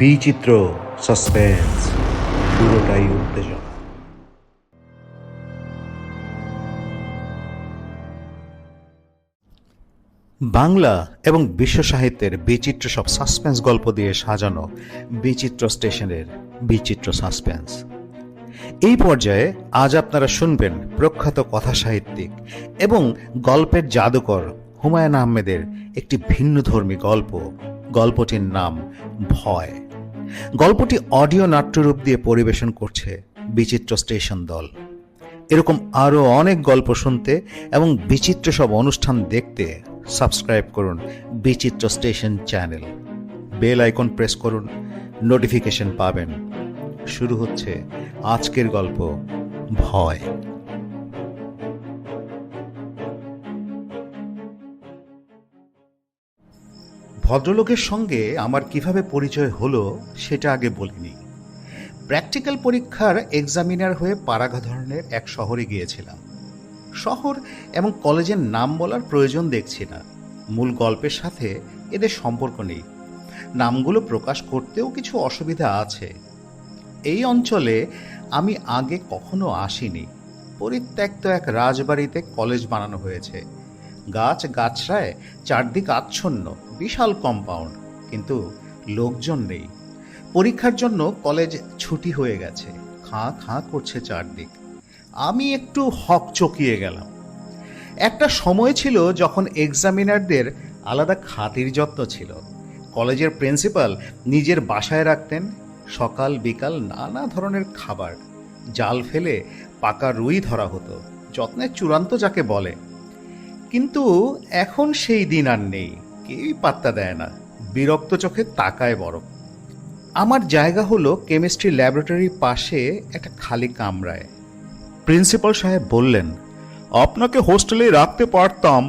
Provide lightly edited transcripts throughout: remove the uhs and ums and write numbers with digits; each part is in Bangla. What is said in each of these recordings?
বিচিত্র সাসপেন্স, পুরোটাই উত্তেজনা। বাংলা এবং বিশ্ব সাহিত্যের বিচিত্র সব সাসপেন্স গল্প দিয়ে সাজানো বিচিত্র স্টেশনের বিচিত্র সাসপেন্স। এই পর্যায়ে আজ আপনারা শুনবেন প্রখ্যাত কথাসাহিত্যিক এবং গল্পের জাদুকর হুমায়ুন আহমেদের একটি ভিন্নধর্মী গল্প। গল্পটির নাম ভয়। গল্পটি অডিও নাট্যরূপ দিয়ে পরিবেশন করছে বিচিত্র স্টেশন দল। এরকম আরও অনেক গল্প শুনতে এবং বিচিত্র সব অনুষ্ঠান দেখতে সাবস্ক্রাইব করুন বিচিত্র station channel. Bell icon press করুন, নোটিফিকেশন পাবেন। শুরু হচ্ছে আজকের গল্প ভয়। ভদ্রলোকের সঙ্গে আমার কিভাবে পরিচয় হলো সেটা আগে বলিনি। প্র্যাকটিক্যাল পরীক্ষার এক্সামিনার হয়ে পাড়াগা ধরনের এক শহরে গিয়েছিলাম। শহর এবং কলেজের নাম বলার প্রয়োজন দেখছি না, মূল গল্পের সাথে এদের সম্পর্ক নেই। নামগুলো প্রকাশ করতেও কিছু অসুবিধা আছে। এই অঞ্চলে আমি আগে কখনো আসিনি। পরিত্যক্ত এক রাজবাড়িতে কলেজ বানানো হয়েছে। গাছ গাছড়ায় চারদিক আচ্ছন্ন, বিশাল কম্পাউন্ড, কিন্তু লোকজন নেই। পরীক্ষার জন্য কলেজ ছুটি হয়ে গেছে। খাঁ খাঁ করছে চারদিক। আমি একটু হকচকিয়ে গেলাম। একটা সময় ছিল যখন এক্সামিনারদের আলাদা খাতির যত্ন ছিল। কলেজের প্রিন্সিপাল নিজের বাসায় রাখতেন সকাল বিকাল নানা ধরনের খাবার। জাল ফেলে পাকা রুই ধরা হতো, যত্নের চূড়ান্ত যাকে বলে। কিন্তু এখন সেই দিন আর নেই। কেউই পাত্তা দেয় না, বিরক্ত চোখে তাকায় বরং। আমার জায়গা হলো কেমিস্ট্রি ল্যাবরেটরির পাশে একটা খালি কামরায়। প্রিন্সিপাল সাহেব বললেন, আপনাকে হোস্টেলে রাখতে পারতাম,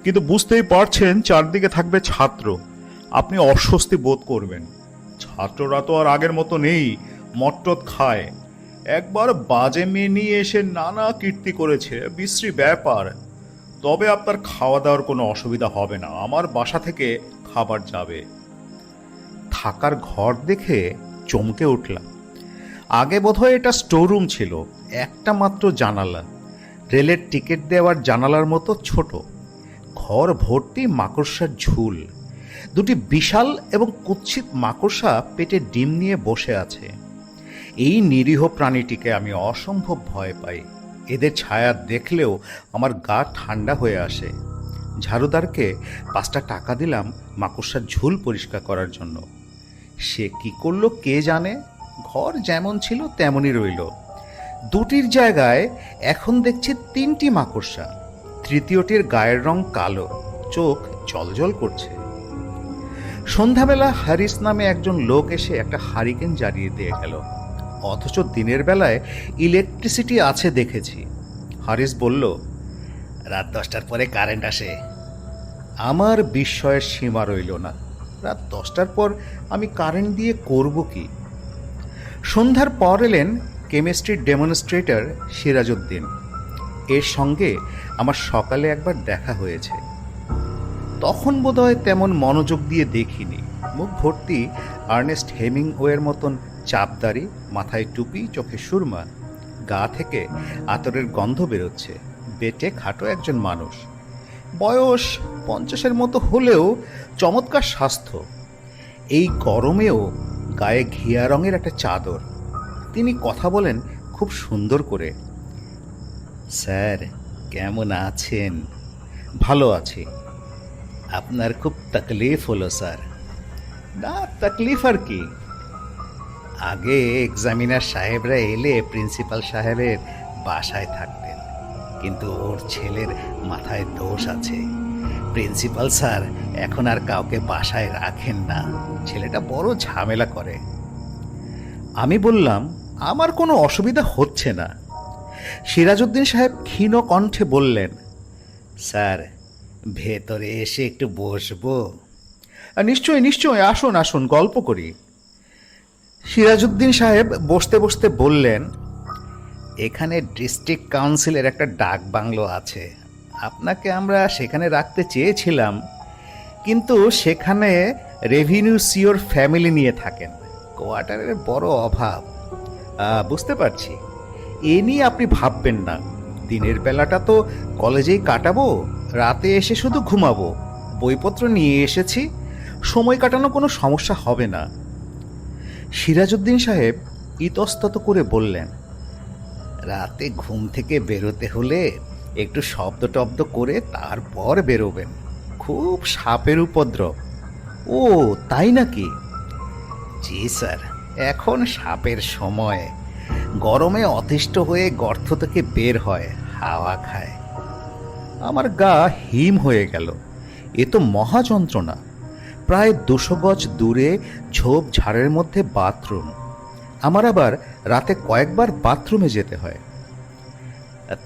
কিন্তু বুঝতেই পারছেন চারদিকে থাকবে ছাত্র, আপনি অস্বস্তি বোধ করবেন। ছাত্ররা তো আর আগের মতো নেই, মট্টত খায়। একবার বাজে মেয়ে নিয়ে এসে নানা কীর্তি করেছে, বিশ্রী ব্যাপার। তবে আপনার খাওয়া দাওয়ার কোনো অসুবিধা হবে না, আমার বাসা থেকে খাবার যাবে। থাকার ঘর দেখে চমকে উঠলাম। আগে বোধহয় এটা স্টোররুম ছিল, একটা মাত্র জানালা, রেলের টিকিট দেওয়ার জানালার মতো ছোট। ঘর ভর্তি মাকড়সার ঝুল। দুটি বিশাল এবং কুৎসিত মাকড়সা পেটে ডিম নিয়ে বসে আছে। এই নিরীহ প্রাণীটিকে আমি অসম্ভব ভয় পাই। এদের ছায়া দেখলেও আমার গা ঠান্ডা হয়ে আসে। ঝাড়ুদারকে 5টা টাকা দিলাম মাকড়সার ঝুল পরিষ্কার করার জন্য। সে কি করলো কে জানে। ঘর যেমন ছিল তেমনই রইল। দুটির জায়গায় এখন দেখছি 3টি মাকড়সা। তৃতীয়টির গায়ের রং কালো, চোখ জলজল করছে। সন্ধ্যাবেলা হারিস নামে একজন লোক এসে একটা হারিকেন জ্বালিয়ে দিয়ে গেল, অথচ দিনের বেলায় ইলেকট্রিসিটি আছে দেখেছি। হারিস বলল, রাত 10টার পরে কারেন্ট আসে। আমার বিস্ময়ের সীমা রইল না। রাত 10টার পর আমি কারেন্ট দিয়ে করব কি? সন্ধ্যার পর এলেন কেমিস্ট্রির ডেমনস্ট্রেটর সিরাজউদ্দিন। এর সঙ্গে আমার সকালে একবার দেখা হয়েছে। তখন বোধহয় তেমন মনোযোগ দিয়ে দেখিনি। মুখ ভর্তি আর্নেস্ট হেমিংওয়ের মতন চাপদারি, মাথায় টুপি, চোখে সুরমা। গা থেকে আতরের গন্ধ বেরোচ্ছে। বেটে খাটো একজন মানুষ, বয়স 50-এর মতো হলেও চমৎকার স্বাস্থ্য। এই গরমেও গায়ে ঘিয়া রঙের একটা চাদর। তিনি কথা বলেন খুব সুন্দর করে। স্যার, কেমন আছেন? ভালো আছি। আপনার খুব তকলিফ হলো স্যার। না, তকলিফ আর কি। আগে এক্সামিনার সাহেবরা এলে প্রিন্সিপাল সাহেবের বাসায় থাকতেন, কিন্তু ওর ছেলের মাথায় দোষ আছে। প্রিন্সিপাল স্যার এখন আর কাউকে বাসায় রাখেন না। ছেলেটা বড় ঝামেলা করে। আমি বললাম, আমার কোনো অসুবিধা হচ্ছে না। সিরাজউদ্দিন সাহেব ক্ষীণ কণ্ঠে বললেন, স্যার, ভেতরে এসে একটু বসবো? নিশ্চয়ই নিশ্চয়ই, আসুন আসুন, গল্প করি। সিরাজউদ্দিন সাহেব বসতে বসতে বললেন, এখানে ডিস্ট্রিক্ট কাউন্সিলের একটা ডাক বাংলো আছে। আপনাকে আমরা সেখানে রাখতে চেয়েছিলাম, কিন্তু সেখানে রেভিনিউ সিওর ফ্যামিলি নিয়ে থাকেন। কোয়ার্টারের বড় অভাব। বুঝতে পারছি, এ নিয়ে আপনি ভাববেন না। দিনের বেলাটা তো কলেজেই কাটাবো, রাতে এসে শুধু ঘুমাবো। বইপত্র নিয়ে এসেছি, সময় কাটানো কোনো সমস্যা হবে না। সিরাজউদ্দিন সাহেব ইতস্তত করে বললেন, রাতে ঘুম থেকে বেরোতে হলে একটু শব্দ টব্দ করে তারপর বেরোবেন। খুব সাপের উপদ্রব। ও তাই নাকি? জি স্যার, এখন সাপের সময়। গরমে অতিষ্ঠ হয়ে গর্ত থেকে বের হয়, হাওয়া খায়। আমার গা হিম হয়ে গেল। এ তো মহা যন্ত্রণা। প্রায় 200 গজ দূরে ঝোপ ঝাড়ের মধ্যে বাথরুম। আমার আবার রাতে কয়েকবার বাথরুমে যেতে হয়।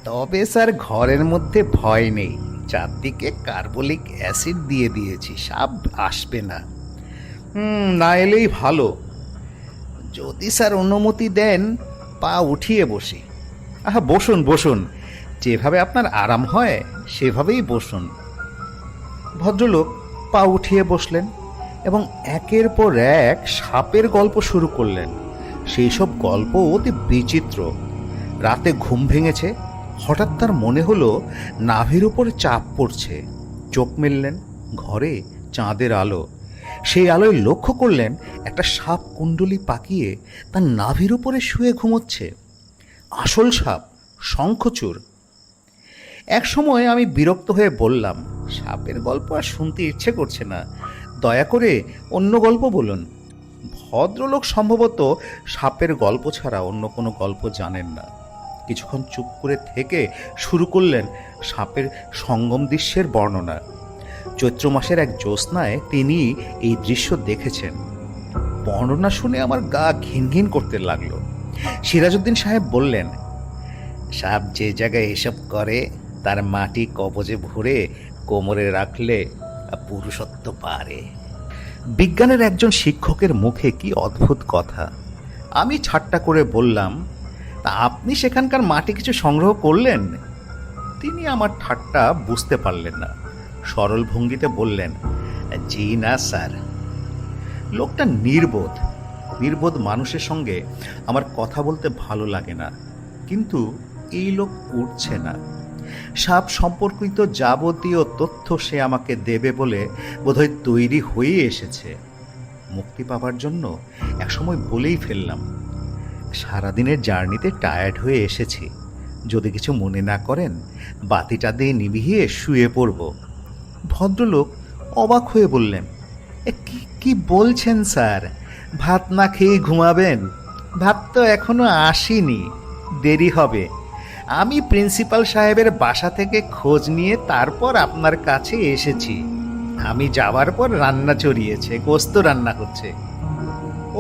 তবে স্যার ঘরের মধ্যে ভয় নেই, চারদিকে কার্বলিক অ্যাসিড দিয়ে দিয়েছি, সাপ আসবে না। না এলেই ভালো। যদি স্যার অনুমতি দেন পা উঠিয়ে বসি। বসুন বসুন, যেভাবে আপনার আরাম হয় সেভাবেই বসুন। ভদ্রলোক পা উঠিয়ে বসলেন এবং একের পর এক সাপের গল্প শুরু করলেন। সেই সব গল্প অতি বিচিত্র। রাতে ঘুম ভেঙেছে, হঠাৎ তার মনে হলো নাভির উপর চাপ পড়ছে। চোখ মেললেন, ঘরে চাঁদের আলো। সেই আলোয় লক্ষ্য করলেন একটা সাপ কুণ্ডলি পাকিয়ে তার নাভির উপরে শুয়ে ঘুমোচ্ছে। আসল সাপ, শঙ্খচূড়। এক সময় আমি বিরক্ত হয়ে বললাম, সাপের গল্প আর শুনতে ইচ্ছে করছে না, দয়া করে অন্য গল্প বলুন। ভদ্রলোক সম্ভবত সাপের গল্প ছাড়া অন্য কোনো গল্প জানেন না। কিছুক্ষণ চুপ করে থেকে শুরু করলেন সাপের সঙ্গম দৃশ্যের বর্ণনা। চৈত্র মাসের এক জ্যোৎস্নায় তিনি এই দৃশ্য দেখেছেন। বর্ণনা শুনে আমার গা ঘিন ঘিন করতে লাগলো। সিরাজউদ্দিন সাহেব বললেন, সাপ যে জায়গায় এসব করে তার মাটি কবজে ভরে কোমরে রাখলে পুরুষত্ব পারে। বিজ্ঞানের একজন শিক্ষকের মুখে কি অদ্ভুত কথা। আমি ঠাট্টা করে বললাম, তা আপনি সেখানকার মাটি কিছু সংগ্রহ করলেন? তিনি আমার ঠাট্টা বুঝতে পারলেন না। সরল ভঙ্গিতে বললেন, জি না স্যার। লোকটা নির্বোধ। নির্বোধ মানুষের সঙ্গে আমার কথা বলতে ভালো লাগে না, কিন্তু এই লোক উঠছে না। সাপ সম্পর্কিত যাবতীয় তথ্য সে আমাকে দেবে বলে বোধহয় তৈরি হয়ে এসেছে। মুক্তি পাবার জন্য একসময় বলেই ফেললাম, সারাদিনের জার্নিতে টায়ার্ড হয়ে এসেছি, যদি কিছু মনে না করেন বাতিটা দিয়ে নিভিয়ে শুয়ে পড়ব। ভদ্রলোক অবাক হয়ে বললেন, কি বলছেন স্যার? ভাত না খেয়ে ঘুমাবেন? ভাত তো এখনো আসেনি, দেরি হবে। আমি প্রিন্সিপাল সাহেবের বাসা থেকে খোঁজ নিয়ে তারপর আপনার কাছে এসেছি। আমি যাওয়ার পর রান্না চড়িয়েছে, গোস্ত রান্না হচ্ছে।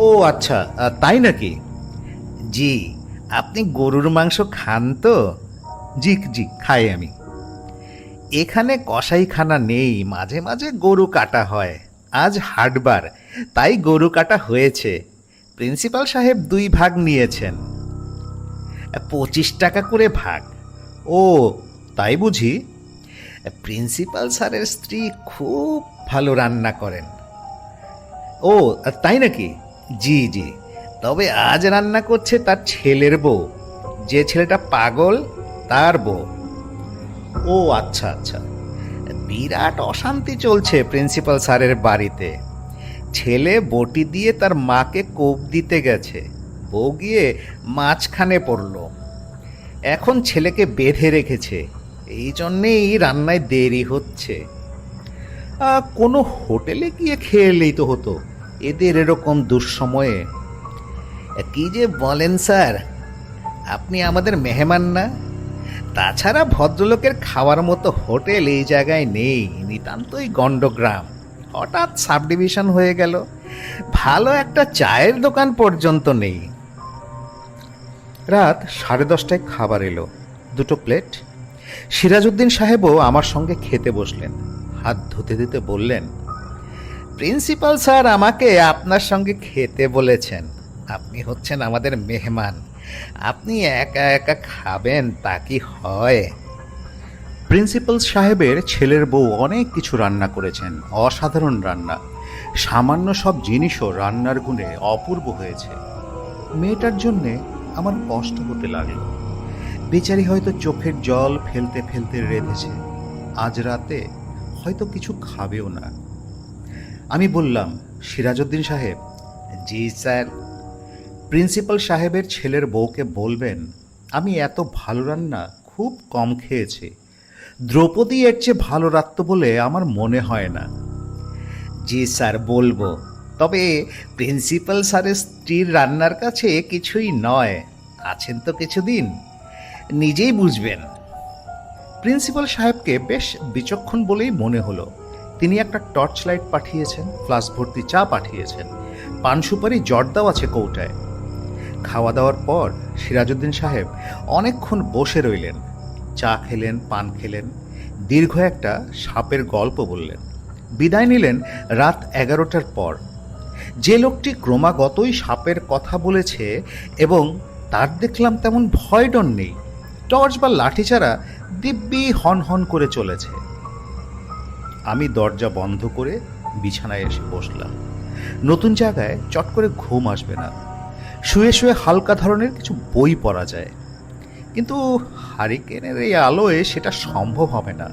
ও আচ্ছা, তাই নাকি? জি। আপনি গরুর মাংস খান তো? জি জি, খাই আমি। এখানে কসাইখানা নেই, মাঝে মাঝে গরু কাটা হয়। আজ হাটবার, তাই গরু কাটা হয়েছে। প্রিন্সিপাল সাহেব 2 ভাগ নিয়েছেন, 25 টাকা করে ভাগ। ও তাই বুঝি? প্রিন্সিপাল স্যারের স্ত্রী খুব ভালো রান্না করেন। ও তাই নাকি? জি জি। তবে আজ রান্না করছে তার ছেলের বউ, যে ছেলেটা পাগল তার বউ। ও আচ্ছা আচ্ছা। বিরাট অশান্তি চলছে প্রিন্সিপাল স্যারের বাড়িতে। ছেলে বটি দিয়ে তার মাকে কোপ দিতে গেছে, বউ গিয়ে মাঝখানে পড়ল। এখন ছেলেকে বেঁধে রেখেছে, এই জন্যেই রান্নায় দেরি হচ্ছে। কোনো হোটেলে গিয়ে খেয়ে এলেই তো হতো, এদের এরকম দুঃসময়ে। কি যে বলেন স্যার, আপনি আমাদের মেহমান না? তাছাড়া ভদ্রলোকের খাওয়ার মতো হোটেল এই জায়গায় নেই, নিতান্তই গণ্ডগ্রাম। হঠাৎ সাব ডিভিশন হয়ে গেল, ভালো একটা চায়ের দোকান পর্যন্ত নেই। রাত 10:30টায় খাবার এলো, 2 প্লেট। সিরাজউদ্দিন সাহেবও আমার সঙ্গে খেতে বসলেন। হাত ধুতে ধুতে বললেন, প্রিন্সিপাল স্যার আমাকে আপনার সঙ্গে খেতে বলেছেন। আপনি হচ্ছেন আমাদের মেহমান, আপনি একা একা খাবেন তা কি হয়? প্রিন্সিপাল সাহেবের ছেলের বউ অনেক কিছু রান্না করেছেন, অসাধারণ রান্না। সামান্য সব জিনিসও রান্নার গুণে অপূর্ব হয়েছে। মেয়েটার জন্যে আমার কষ্ট হতে লাগলো। বেচারি হয়তো চোখের জল ফেলতে ফেলতে রেঁধেছে, আজ রাতে হয়তো কিছু খাবেও না। আমি বললাম, সিরাজউদ্দিন সাহেব। জি স্যার। প্রিন্সিপাল সাহেবের ছেলের বউকে বলবেন আমি এত ভালো রান্না খুব কম খেয়েছি। দ্রৌপদী এর চেয়ে ভালো রাঁধত বলে আমার মনে হয় না। জি স্যার, বলবো। তবে প্রিন্সিপাল স্যারের স্ত্রীর রান্নার কাছে কিছুই নয়। আছেন তো কিছুদিন, নিজেই বুঝবেন। প্রিন্সিপাল সাহেবকে বেশ বিচক্ষণ বলেই মনে হলো। তিনি একটা টর্চ লাইট পাঠিয়েছেন, ফ্লাস্ক ভর্তি চা পাঠিয়েছেন, পান সুপারি জর্দাও আছে কৌটায়। খাওয়া দাওয়ার পর সিরাজউদ্দিন সাহেব অনেকক্ষণ বসে রইলেন, চা খেলেন, পান খেলেন, দীর্ঘ একটা সাপের গল্প বললেন। বিদায় নিলেন রাত 11টার পর। যে লোকটি ক্রমাগতই সাপের কথা বলেছে এবং তার দেখলাম তেমন ভয় ডর নেই, টর্চ বা লাঠি ছাড়া দিব্যি হন হন করে চলেছে। আমি দরজা বন্ধ করে বিছানায় এসে বসলাম। নতুন জায়গায় চট করে ঘুম আসবে না। শুয়ে শুয়ে হালকা ধরনের কিছু বই পড়া যায়, কিন্তু হারিকেনের এই আলোয় সেটা সম্ভব হবে না।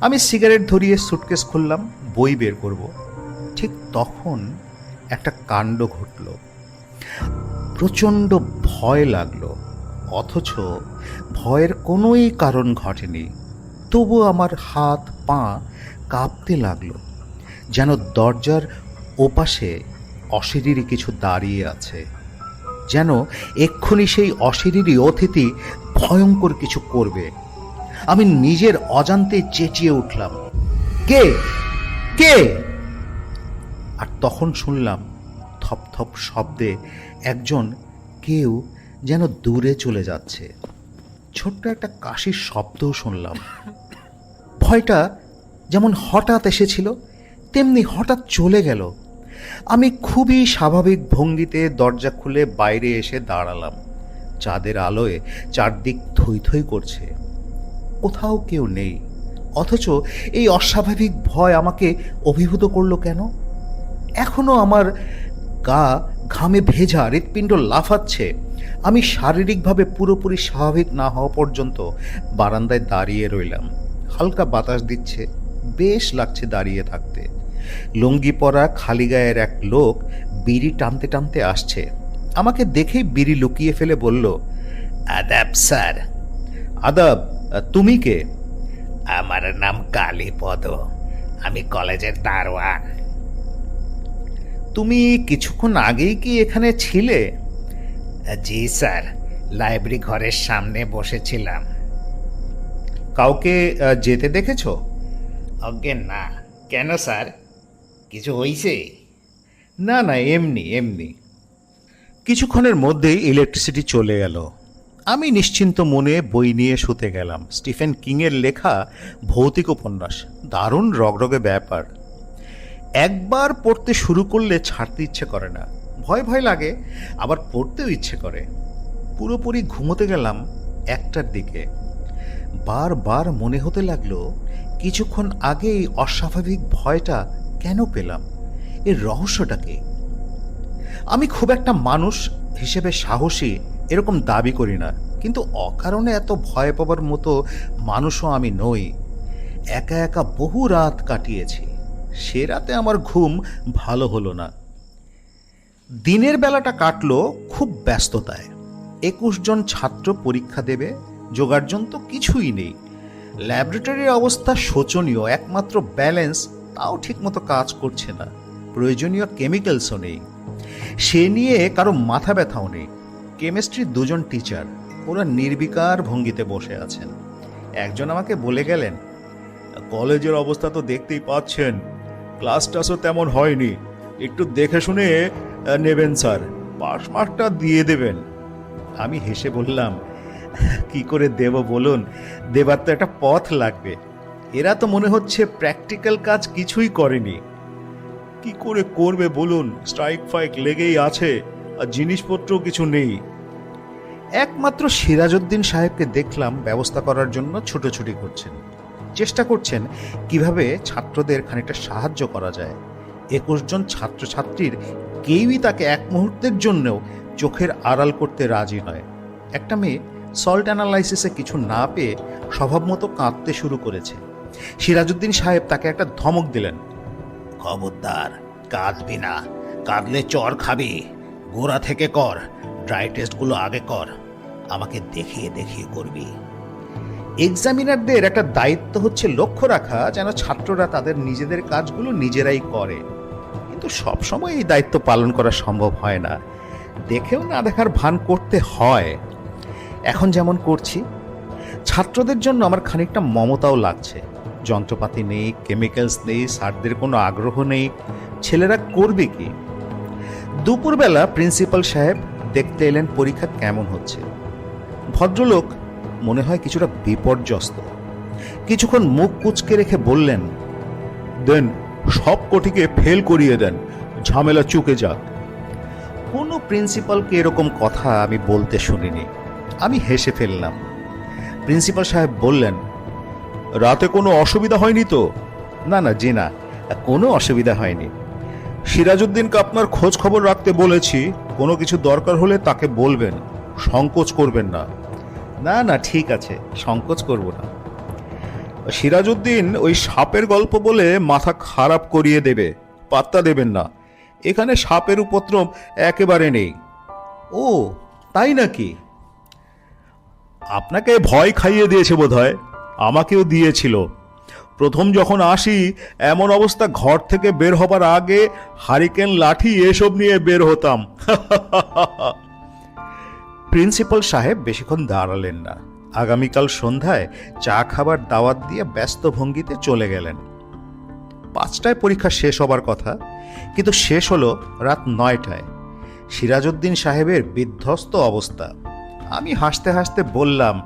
আমি সিগারেট ধরিয়ে সুটকেস খুললাম, বই বের করব। ঠিক তখন একটা কাণ্ড ঘটল। প্রচণ্ড ভয় লাগলো, অথচ ভয়ের কোনোই কারণ ঘটেনি। তবু আমার হাত পা কাঁপতে লাগলো, যেন দরজার ওপাশে অশরীরী কিছু দাঁড়িয়ে আছে, যেন এক্ষুনি সেই অশরীরী অতিথি ভয়ঙ্কর কিছু করবে। আমি নিজের অজান্তে চেঁচিয়ে উঠলাম, কে কে? আর তখন শুনলাম থপথপ শব্দে একজন কেউ যেন দূরে চলে যাচ্ছে। ছোট্ট একটা কাশির শব্দও শুনলাম। ভয়টা যেমন হঠাৎ এসেছিল তেমনি হঠাৎ চলে গেল। আমি খুবই স্বাভাবিক ভঙ্গিতে দরজা খুলে বাইরে এসে দাঁড়ালাম। চাঁদের আলোয় চারদিক থই থই করছে, কোথাও কেউ নেই। অথচ এই অস্বাভাবিক ভয় আমাকে অভিভূত করলো কেন? এখনো আমার গা ঘামে ভেজা, হৃৎপিণ্ড লাফাচ্ছে। আমি শারীরিকভাবে পুরোপুরি স্বাভাবিক না হওয়া পর্যন্ত বারান্দায় দাঁড়িয়ে রইলাম। হালকা বাতাস দিচ্ছে, বেশ লাগছে দাঁড়িয়ে থাকতে। লুঙ্গি পরা খালি গায়ের এক লোক বিড়ি টানতে টানতে আসছে। আমাকে দেখেই বিড়ি লুকিয়ে ফেলে বলল, আদাব স্যার। আদাব। তুমি কে? আমার নাম কালীপদ, আমি কলেজের দারোয়ান। তুমি কিছুক্ষণ আগেই কি এখানে ছিলে? জি স্যার, লাইব্রেরি ঘরের সামনে বসেছিলাম। কাউকে যেতে দেখেছ? অজ্ঞে না। কেন স্যার, কিছু হয়েছে? না না, এমনি এমনি। কিছুক্ষণের মধ্যেই ইলেকট্রিসিটি চলে গেল। আমি নিশ্চিন্ত মনে বই নিয়ে শুতে গেলাম। স্টিফেন কিংয়ের লেখা ভৌতিক উপন্যাস, দারুণ রগরগে ব্যাপার। একবার পড়তে শুরু করলে ছাড়তে ইচ্ছে করে না। ভয় ভয় লাগে, আবার পড়তেও ইচ্ছে করে। পুরোপুরি ঘুমোতে গেলাম 1টার দিকে। বারবার মনে হতে লাগলো কিছুক্ষণ আগেই অস্বাভাবিক ভয়টা কেন পেলাম, এর রহস্যটা কি? আমি খুব একটা মানুষ হিসেবে সাহসী এরকম দাবি করি না, কিন্তু অকারণে এত ভয় পাবার মতো মানুষও আমি নই। একা একা বহু রাত কাটিয়েছি, সে রাতে আমার ঘুম ভালো হলো না। দিনের বেলাটা কাটলো খুব ব্যস্ততায়। 21 জন ছাত্র পরীক্ষা দেবে, যোগার্জন তো কিছুই নেই। ল্যাবরেটরির অবস্থা শোচনীয়, একমাত্র ব্যালেন্স তাও ঠিকমতো কাজ করছে না, প্রয়োজনীয় কেমিক্যালসও নেই। সে নিয়ে কারো মাথা ব্যথাও নেই। কেমিস্ট্রির 2 জন টিচার, ওরা নির্বিকার ভঙ্গিতে বসে আছেন। একজন আমাকে বলে গেলেন, কলেজের অবস্থা তো দেখতেই পাচ্ছেন, ক্লাস টাসও তেমন হয়নি, একটু দেখে শুনে নেবেন স্যার, পাস মার্কটা দিয়ে দেবেন। আমি হেসে বললাম, কি করে দেব বলুন, দেবার তো একটা পথ লাগবে। এরা তো মনে হচ্ছে প্র্যাকটিক্যাল কাজ কিছুই করেনি। কি করে করবে বলুন, স্ট্রাইক ফাইক লেগেই আছে, আর জিনিসপত্রও কিছু নেই। একমাত্র সিরাজউদ্দিন সাহেবকে দেখলাম ব্যবস্থা করার জন্য ছুটোছুটি করছেন, চেষ্টা করছেন কিভাবে ছাত্রদের খানিকটা সাহায্য করা যায়। 21 জন ছাত্রছাত্রীর কেউই তাকে এক মুহূর্তের জন্যও চোখের আড়াল করতে রাজি নয়। একটা মেয়ে সল্ট অ্যানালাইসিসে কিছু না পেয়ে স্বভাব মতো কাঁদতে শুরু করেছে। সিরাজউদ্দিন সাহেব তাকে একটা ধমক দিলেন, খবরদার, কাঁদবি না, কাঁদলে চর খাবি, গোড়া থেকে কর, ড্রাই টেস্টগুলো আগে কর, আমাকে দেখিয়ে দেখিয়ে করবি। এক্সামিনারদের একটা দায়িত্ব হচ্ছে লক্ষ্য রাখা যেন ছাত্ররা তাদের নিজেদের কাজগুলো নিজেরাই করে, কিন্তু সবসময় এই দায়িত্ব পালন করা সম্ভব হয় না, দেখেও না দেখার ভান করতে হয়। এখন যেমন করছি। ছাত্রদের জন্য আমার খানিকটা মমতাও লাগছে। যন্ত্রপাতি নেই, কেমিক্যালস নেই, স্যারদের কোনো আগ্রহ নেই, ছেলেরা করবে কি? দুপুরবেলা প্রিন্সিপাল সাহেব দেখতে এলেন পরীক্ষা কেমন হচ্ছে। ভদ্রলোক মনে হয় কিছুটা বিপর্যস্ত। কিছুক্ষণ মুখ কুঁচকে রেখে বললেন, দেন, সব কটিকে ফেল করিয়ে দেন, ঝামেলা চুকে যাক। কোনো প্রিন্সিপালকে এরকম কথা আমি বলতে শুনিনি। আমি হেসে ফেললাম। প্রিন্সিপাল সাহেব বললেন, রাতে কোনো অসুবিধা হয়নি তো? না না জি না, কোনো অসুবিধা হয়নি। সিরাজউদ্দিনকে আপনার খোঁজ খবর রাখতে বলেছি, কোনো কিছু দরকার হলে তাকে বলবেন, সংকোচ করবেন না। না না ঠিক আছে, সংকোচ করব না। সিরাজউদ্দিন ওই সাপের গল্প বলে মাথা খারাপ করিয়ে দেবে, পাত্তা দেবেন না। এখানে সাপের উপদ্রব একেবারে নেই। ও তাই নাকি? আপনাকে ভয় খাইয়ে দিয়েছে বোধহয়, আমাকেও দিয়েছিল। প্রথম যখন আসি এমন অবস্থা, ঘর থেকে বের হবার আগে হারিকেন, লাঠি এসব নিয়ে বের হতাম। প্রিন্সিপাল সাহেব বেশিক্ষণ দাঁড়ালেন না। আগামীকাল সন্ধ্যায় চা খাবার দাওয়াত দিয়ে ব্যস্ত ভঙ্গিতে চলে গেলেন। 5টায় পরীক্ষা শেষ হবার কথা, কিন্তু শেষ হলো রাত 9টায়। সিরাজউদ্দিন সাহেবের বিধ্বস্ত অবস্থা। আমি হাসতে হাসতে বললাম,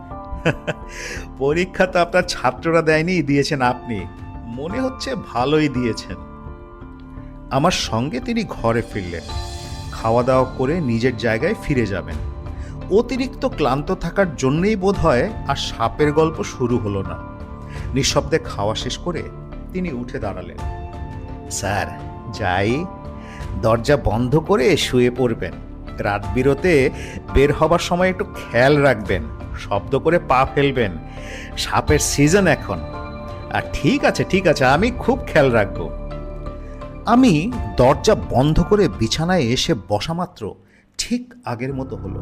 পরীক্ষা তো আপনার ছাত্ররা দেয়নি, দিয়েছেন আপনি। মনে হচ্ছে ভালোই দিয়েছেন। আমার সঙ্গে তিনি ঘরে ফিরলেন। খাওয়া দাওয়া করে নিজের জায়গায় ফিরে যাবেন। অতিরিক্ত ক্লান্ত থাকার জন্যই বোধ হয় আর সাপের গল্প শুরু হলো না। নিঃশব্দে খাওয়া শেষ করে তিনি উঠে দাঁড়ালেন। স্যার যাই, দরজা বন্ধ করে শুয়ে পড়বেন। রাত বিরতে বের হবার সময় একটু খেয়াল রাখবেন, শব্দ করে পা ফেলবেন, সাপের সিজন এখন। আর ঠিক আছে ঠিক আছে, আমি খুব খেয়াল রাখব। আমি দরজা বন্ধ করে বিছানায় এসে বসা মাত্র ঠিক আগের মতো হলো।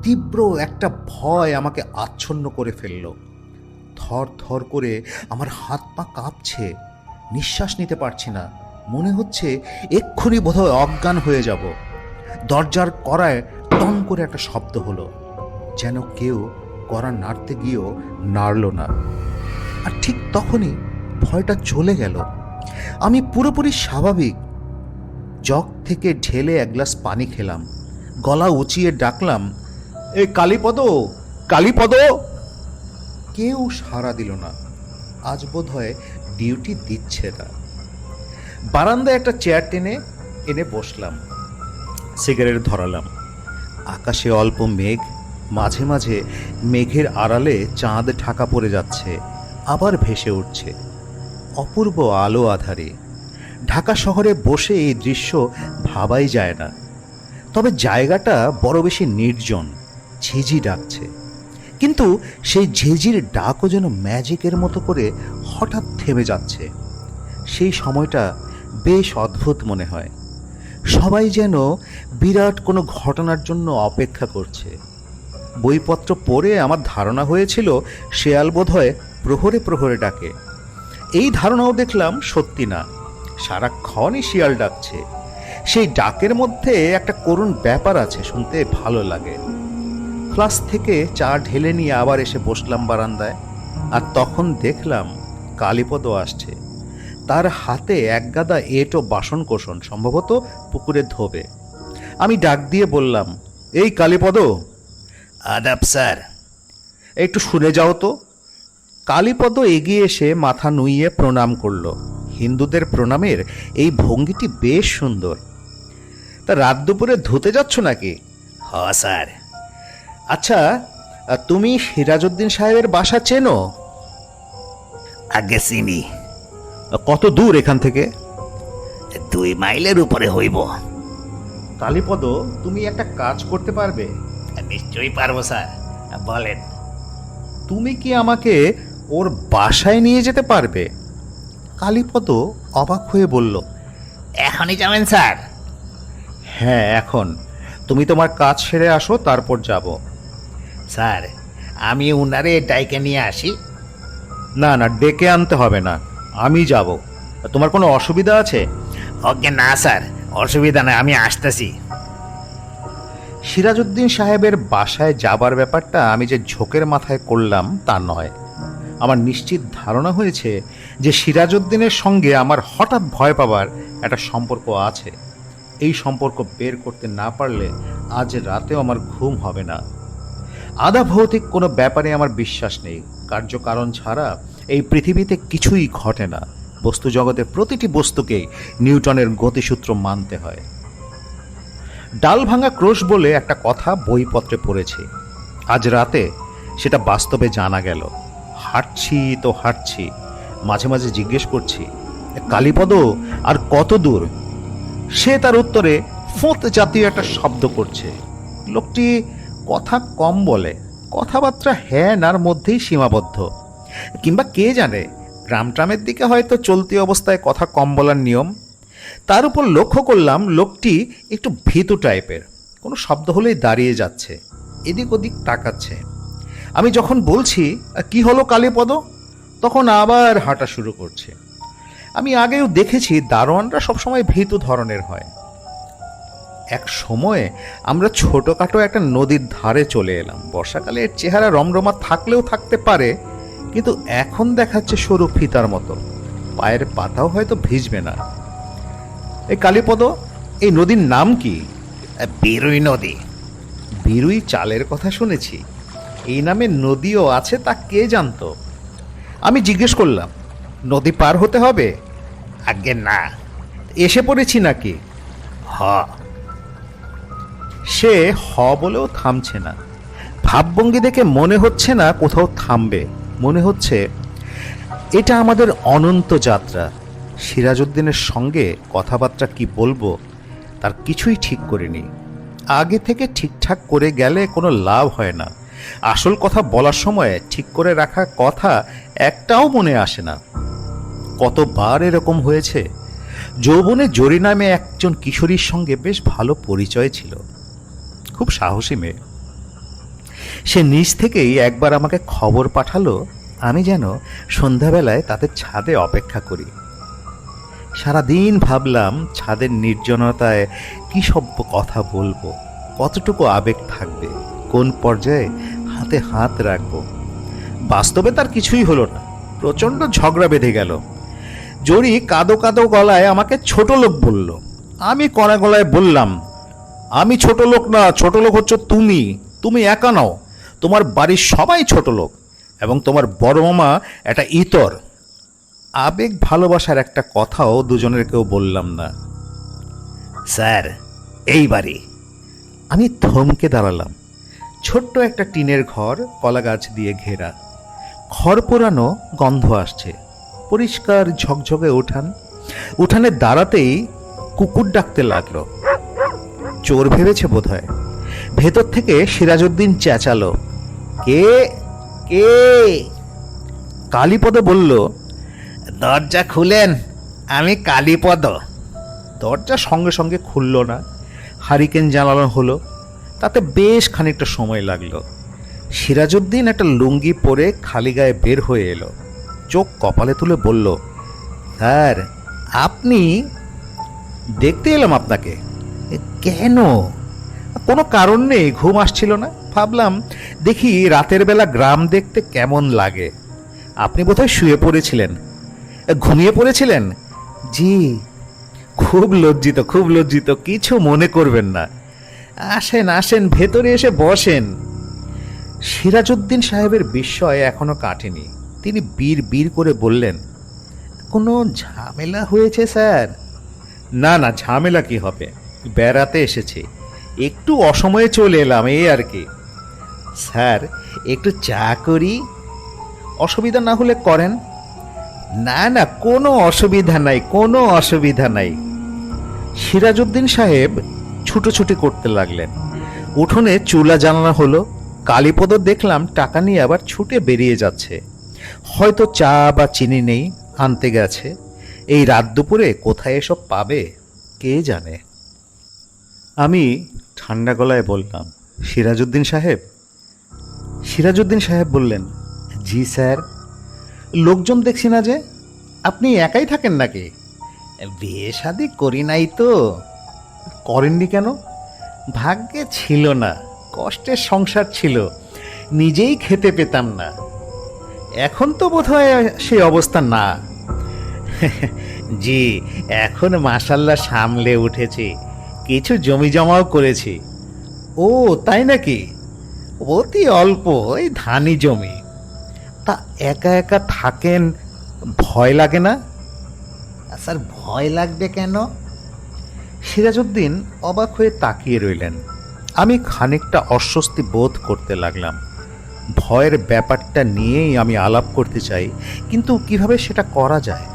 তীব্র একটা ভয় আমাকে আচ্ছন্ন করে ফেলল। থর থর করে আমার হাত পা কাঁপছে, নিঃশ্বাস নিতে পারছি না। মনে হচ্ছে এক্ষুনি বোধহয় অজ্ঞান হয়ে যাব। দরজার কড়ায় টং করে একটা শব্দ হলো, যেন কেউ কড়া নাড়তে গিয়েও নাড়ল না। আর ঠিক তখনই ভয়টা চলে গেল। আমি পুরোপুরি স্বাভাবিক। জগ থেকে ঢেলে এক গ্লাস পানি খেলাম, গলা উঁচিয়ে ডাকলাম, এই কালীপদ, কালীপদ! কেউ সাড়া দিল না। আজ বোধহয় ডিউটি দিচ্ছে না। বারান্দায় একটা চেয়ার টেনে এনে বসলাম, সিগারেট ধরালাম। আকাশে অল্প মেঘ, মাঝে মাঝে মেঘের আড়ালে চাঁদ ঢাকা পড়ে যাচ্ছে, আবার ভেসে উঠছে। অপূর্ব আলো আধারে ঢাকা শহরে বসে এই দৃশ্য ভাবাই যায় না। তবে জায়গাটা বড় বেশি নির্জন, ঝিঝি ডাকছে। কিন্তু সেই ঝিঝির ডাকও যেন ম্যাজিকের মতো করে হঠাৎ থেমে যাচ্ছে। সেই সময়টা বেশ অদ্ভুত মনে হয়। সবাই যেন বিরাট কোনো ঘটনার জন্য অপেক্ষা করছে। বইপত্র পড়ে আমার ধারণা হয়েছিল শেয়াল বোধহয় প্রহরে প্রহরে ডাকে। এই ধারণাও দেখলাম সত্যি না, সারাক্ষণই শিয়াল ডাকছে। সেই ডাকের মধ্যে একটা করুণ ব্যাপার আছে, শুনতে ভালো লাগে। ক্লাস থেকে চা ঢেলে নিয়ে আবার এসে বসলাম বারান্দায়। আর তখন দেখলাম কালীপদ আসছে। তার হাতে এক গাদা এঁটো বাসন কোসন, সম্ভবত পুকুরে ধোবে। আমি ডাক দিয়ে বললাম, এই কালীপদ। আদাব স্যার। একটু শুনে যাও তো। কালীপদ এগিয়ে এসে মাথা নুইয়ে প্রণাম করলো। হিন্দুদের প্রণামের এই ভঙ্গিটি বেশ সুন্দর। তা রাত দুপুরে ধুতে যাচ্ছ নাকি? হ স্যার। আচ্ছা, তুমি সিরাজউদ্দিন সাহেবের বাসা চেনো? আগে চিনি। কত দূর এখান থেকে? 2 মাইলের উপরে হইব। কালীপদ, তুমি একটা কাজ করতে পারবে? নিশ্চয়ই পারবো স্যার, বলেন। তুমি কি আমাকে ওর বাসায় নিয়ে যেতে পারবে? কালীপদ অবাক হয়ে বলল, এখনই যাবেন স্যার? হ্যাঁ, এখন। তুমি তোমার কাজ সেরে আসো, তারপর যাব। স্যার, আমি উনারে ডাইকে নিয়ে আসি? না না, ডেকে আনতে হবে না, আমি যাব। তোমার কোনো অসুবিধা আছে? ওকে, না স্যার, অসুবিধা নাই, আমি আসতেছি। সিরাজউদ্দিন সাহেবের বাসায় যাবার ব্যাপারটা আমি যে ঝোঁকের মাথায় করলাম তা নয়। আমার নিশ্চিত ধারণা হয়েছে যে সিরাজউদ্দিনের সঙ্গে আমার হঠাৎ ভয় পাবার একটা সম্পর্ক আছে। এই সম্পর্ক বের করতে না পারলে আজ রাতেও আমার ঘুম হবে না। আধা ভৌতিক কোনো ব্যাপারে আমার বিশ্বাস নেই। কার্যকারণ ছাড়া এই পৃথিবীতে কিছুই ঘটে না। বস্তু জগতের প্রতিটি বস্তুকেই নিউটনের গতিসূত্র মানতে হয়। ডাল ভাঙা ক্রোশ বলে একটা কথা বইপত্রে পড়েছি। আজ রাতে সেটা বাস্তবে জানা গেল। হাঁটছি তো হাঁটছি, মাঝে মাঝে জিজ্ঞেস করছি, কালীপদ আর কত দূর? সে তার উত্তরে ফোঁত জাতীয় একটা শব্দ করছে। লোকটি কথা কম বলে, কথাবার্তা হ্যাঁ নার মধ্যেই সীমাবদ্ধ। কিংবা কে জানে, গ্রাম ট্রামের দিকে হয়তো চলতি অবস্থায় কথা কম বলার নিয়ম। তার উপর লক্ষ্য করলাম লোকটি একটু ভীতু টাইপের। কোনো শব্দ হলেই দাঁড়িয়ে যাচ্ছে, এদিক ওদিক তাকাচ্ছে। আমি যখন বলছি কি হলো কালীপদ, তখন আবার হাঁটা শুরু করছে। আমি আগেও দেখেছি দারোয়ানরা সবসময় ভীতু ধরনের হয়। এক সময়ে আমরা ছোটখাটো একটা নদীর ধারে চলে এলাম। বর্ষাকালে এর চেহারা রমরমা থাকলেও থাকতে পারে, কিন্তু এখন দেখাচ্ছে সরু ফিতার মতো। পায়ের পাতাও হয়তো ভিজবে না। এই কালীপদ, এই নদীর নাম কি? বিরুই নদী। বিরুই চালের কথা শুনেছি, এই নামে নদীও আছে তা কে জানতো? আমি জিজ্ঞেস করলাম, নদী পার হতে হবে? আগে না। এসে পড়েছি নাকি? হ। সে হ বলেও থামছে না। ভাবভঙ্গি দেখে মনে হচ্ছে না কোথাও থামবে। মনে হচ্ছে এটা আমাদের অনন্ত যাত্রা। সিরাজউদ্দিনের সঙ্গে কথাবার্তা কি বলবো তার কিছুই ঠিক করিনি। আগে থেকে ঠিকঠাক করে গেলে কোনো লাভ হয় না। আসল কথা বলার সময় ঠিক করে রাখা কথা একটাও মনে আসে না। কতবার এরকম হয়েছে। যৌবনে জরি নামে একজন কিশোরীর সঙ্গে বেশ ভালো পরিচয় ছিল, খুব সাহসী মেয়ে। সে নিজ থেকেই একবার আমাকে খবর পাঠালো আমি যেন সন্ধ্যাবেলায় তাদের ছাদে অপেক্ষা করি। সারাদিন ভাবলাম ছাদের নির্জনতায় কী সব কথা বলবো, কতটুকু আবেগ থাকবে, কোন পর্যায়ে হাতে হাত রাখবো। বাস্তবে তার কিছুই হলো না। প্রচণ্ড ঝগড়া বেঁধে গেল। জরি কাঁদো কাঁদো গলায় আমাকে ছোট লোক বলল। আমি কড়া গলায় বললাম, আমি ছোট লোক না, ছোট লোক হচ্ছে তুমি। তুমি একা নাও, তোমার বাড়ির সবাই ছোট লোক, এবং তোমার বড় মামা একটা ইতর। আবেগ ভালোবাসার একটা কথাও দুজনের কেউ বললাম না। স্যার, এই বাড়ি। আমি থমকে দাঁড়ালাম। ছোট্ট একটা টিনের ঘর, কলা গাছ দিয়ে ঘেরা। খড় পোড়ানো গন্ধ আসছে। পরিষ্কার ঝকঝকে উঠান। উঠানে দাঁড়াতেই কুকুর ডাকতে লাগলো। চোর ভেবেছে বোধহয়। ভেতর থেকে সিরাজউদ্দিন চেঁচালো, কে কে? কালীপদ বলল, দরজা খুলেন, আমি কালীপদ। দরজা সঙ্গে সঙ্গে খুলল না। হারিকেন জ্বালানো হলো, তাতে বেশ খানিকটা সময় লাগলো। সিরাজউদ্দিন একটা লুঙ্গি পরে খালি গায়ে বের হয়ে এলো। চোখ কপালে তুলে বলল, স্যার আপনি? দেখতে এলাম আপনাকে। কেন? কোনো কারণ নেই, ঘুম আসছিল না। ভাবলাম দেখি রাতের বেলা গ্রাম দেখতে কেমন লাগে। আপনি বোধহয় শুয়ে পড়েছিলেন, ঘুমিয়ে পড়েছিলেন। জি। খুব লজ্জিত, খুব লজ্জিত, কিছু মনে করবেন না। আসেন আসেন, ভেতরে এসে বসেন। সিরাজউদ্দিন সাহেবের বিস্ময় এখনো কাটেনি। তিনি বীর বীর করে বললেন, কোনো ঝামেলা হয়েছে স্যার? না না, ঝামেলা কি হবে, বেড়াতে এসেছি, একটু অসময়ে চলে এলাম, এই আর কি। স্যার একটু চা করি? অসুবিধা না হলে করেন। না না, কোনো অসুবিধা নাই, কোনো অসুবিধা নাই। সিরাজউদ্দিন সাহেব ছুটোছুটি করতে লাগলেন। উঠোনে চুলা জ্বালানো হলো। কালীপদ দেখলাম টাকা নিয়ে আবার ছুটে বেরিয়ে যাচ্ছে। হয়তো চা বা চিনি নেই, আনতে গেছে। এই রাত দুপুরে কোথায় এসব পাবে কে জানে। আমি ঠান্ডা গলায় বললাম, সিরাজউদ্দিন সাহেব। সিরাজউদ্দিন সাহেব বললেন, জি স্যার। লোকজন দেখছি না যে, আপনি একাই থাকেন নাকি? বিয়ে শাদি করি নাই তো। করেননি কেন? ভাগ্যে ছিল না, কষ্টের সংসার ছিল, নিজেই খেতে পেতাম না। এখন তো বোধহয় সেই অবস্থা না। জি, এখন মাশাল্লাহ সামলে উঠেছি, কিছু জমি জমাও করেছি। ও তাই নাকি? অতি অল্প, এই ধানি জমি। তা একা একা থাকেন, ভয় লাগে না? স্যার, ভয় লাগবে কেন? সিরাজউদ্দিন অবাক হয়ে তাকিয়ে রইলেন। আমি খানিকটা অস্বস্তি বোধ করতে লাগলাম। ভয়ের ব্যাপারটা নিয়েই আমি আলাপ করতে চাই, কিন্তু কিভাবে সেটা করা যায়?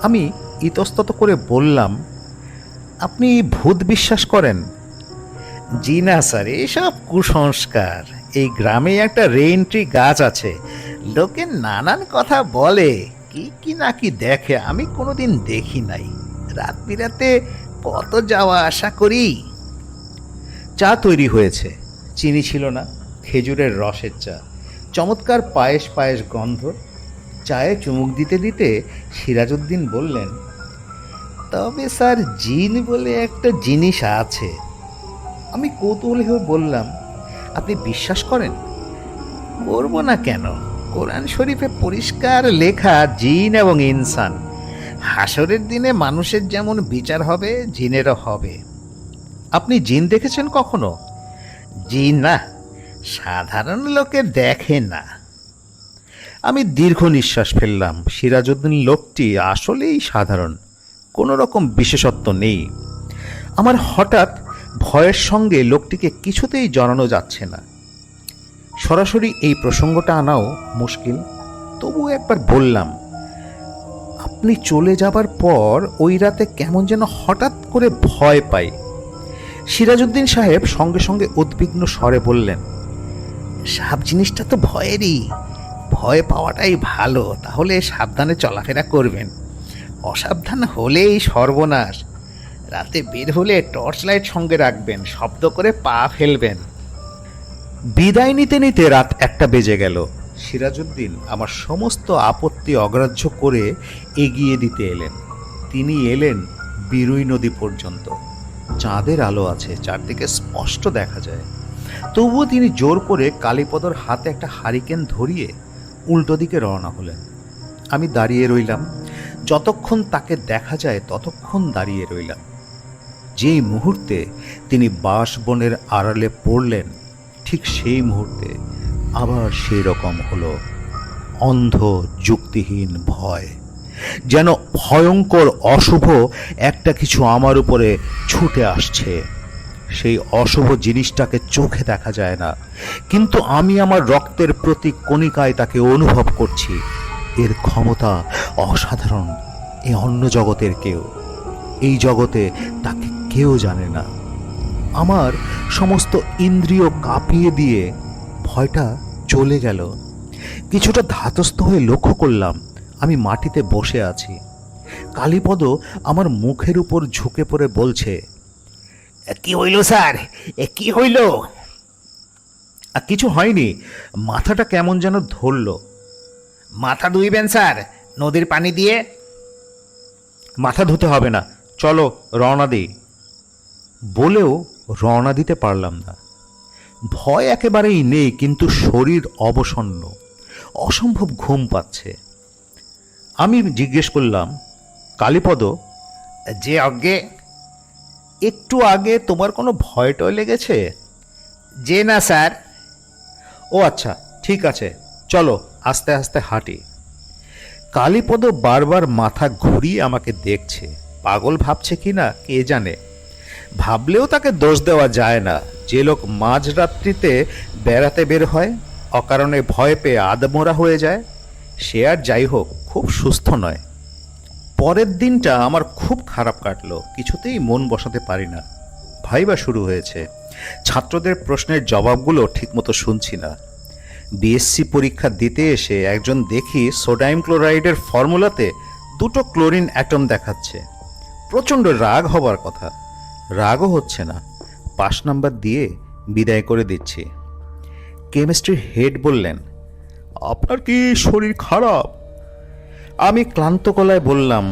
আমি ইতস্তত করে বললাম, আপনি ভূত বিশ্বাস করেন? জি না স্যার, এসব কুসংস্কার। এই গ্রামে একটা রেইন ট্রি গাছ আছে, লোকে নানান কথা বলে, কি কি না কি দেখে, আমি কোনোদিন দেখি নাই। রাত বিরাতে কত যাওয়া আসা করি। চা তৈরি হয়েছে, চিনি ছিল না, খেজুরের রসের চা, চমৎকার পায়েস পায়েস গন্ধ। চায়ে চুমুক দিতে দিতে সিরাজউদ্দিন বললেন, তবে স্যার জিন বলে একটা জিনিস আছে। আমি কৌতূহলী হয়ে বললাম, আপনি বিশ্বাস করেন? করব না কেন? কোরআন শরীফে পরিষ্কার লেখা, জিন এবং ইনসান। হাসরের দিনে মানুষের যেমন বিচার হবে, জিনেরও হবে। আপনি জিন দেখেছেন কখনো? জিন না, সাধারণ লোকে দেখে না। আমি দীর্ঘ নিঃশ্বাস ফেললাম। সিরাজউদ্দিন লোকটি আসলেই সাধারণ, কোনো রকম বিশেষত্ব নেই। আমার হঠাৎ ভয়ের সঙ্গে লোকটিকে কিছুতেই জড়ানো যাচ্ছে না। সরাসরি এই প্রসঙ্গটা আনাও মুশকিল, তবু একবার বললাম, আপনি চলে যাবার পর ওই রাতে কেমন যেন হঠাৎ করে ভয় পাই। সিরাজউদ্দিন সাহেব সঙ্গে সঙ্গে উদ্বিগ্ন স্বরে বললেন, সাপ জিনিসটা তো ভয়েরই, ভয় পাওয়াটাই ভালো। তাহলে সাবধানে চলাফেরা করবেন, অসাবধান হলেই সর্বনাশ। রাতে বের হলে টর্চ লাইট সঙ্গে রাখবেন, শব্দ করে পা ফেলবেন। বিদায় নিতে নিতে রাত 1টা বেজে গেল। সিরাজউদ্দিন আমার সমস্ত আপত্তি অগ্রাহ্য করে এগিয়ে দিতে এলেন। তিনি এলেন বিরুই নদী পর্যন্ত। চাঁদের আলো আছে, চারদিকে স্পষ্ট দেখা যায়। তবুও তিনি জোর করে কালীপদর হাতে একটা হারিকেন ধরিয়ে উল্টো দিকে রওনা হলেন। আমি দাঁড়িয়ে রইলাম। যতক্ষণ তাকে দেখা যায় ততক্ষণ দাঁড়িয়ে রইলাম। যেই মুহূর্তে তিনি বাঁশবনের আড়ালে পড়লেন, ঠিক সেই মুহূর্তে আবার সেই রকম হলো, অন্ধ যুক্তিহীন ভয়। যেন ভয়ঙ্কর অশুভ একটা কিছু আমার উপরে ছুটে আসছে। সেই অশুভ জিনিসটাকে চোখে দেখা যায় না, কিন্তু আমি আমার রক্তের প্রতি কণিকায় তাকে অনুভব করছি। এর ক্ষমতা অসাধারণ। এ অন্য জগতের কেউ, এই জগতে তাকে কেউ জানে না। আমার সমস্ত ইন্দ্রিয় কাঁপিয়ে দিয়ে ভয়টা চলে গেল। কিছুটা ধাতস্থ হয়ে লক্ষ্য করলাম আমি মাটিতে বসে আছি। কালীপদ আমার মুখের উপর ঝুঁকে পড়ে বলছে, কি হইল স্যার, কি হইল? কিছু হয়নি, মাথাটা কেমন যেন ধরল। মাথা ধুইবেন স্যার নদীর পানি দিয়ে? মাথা ধুতে হবে না, চলো রওনা দিই। বলেও রওনা দিতে পারলাম না। ভয় একেবারেই নেই, কিন্তু শরীর অবসন্ন, অসম্ভব ঘুম পাচ্ছে। আমি জিজ্ঞেস করলাম, কালীপদ, যে অজ্ঞে একটু আগে তোমার কোনো ভয় টয় লেগেছে? যে না স্যার। ও আচ্ছা, ঠিক আছে, চলো আস্তে আস্তে হাঁটি। কালীপদ বারবার মাথা ঘুরিয়ে আমাকে দেখছে। পাগল ভাবছে কিনা কে জানে। ভাবলেও তাকে দোষ দেওয়া যায় না। যে লোক মাঝরাত্রিতে বেড়াতে বের হয়, অকারণে ভয় পেয়ে আদমরা হয়ে যায়, সে আর যাই হোক খুব সুস্থ নয়। পরের দিনটা আমার খুব খারাপ কাটলো, কিছুতেই মন বসাতে পারি না। ভাইবা শুরু হয়েছে, ছাত্রদের প্রশ্নের জবাবগুলো ঠিকমতো শুনছি না। বিএসসি পরীক্ষা দিতে এসে একজন দেখি সোডিয়াম ক্লোরাইডের ফর্মুলাতে 2টো ক্লোরিন অ্যাটম দেখাচ্ছে। প্রচণ্ড রাগ হবার কথা, রাগও হচ্ছে না। পাস নাম্বার দিয়ে বিদায় করে দিচ্ছি। কেমিস্ট্রির হেড বললেন, আপনার কি শরীর খারাপ? আমি ক্লান্ত গলায় বললাম,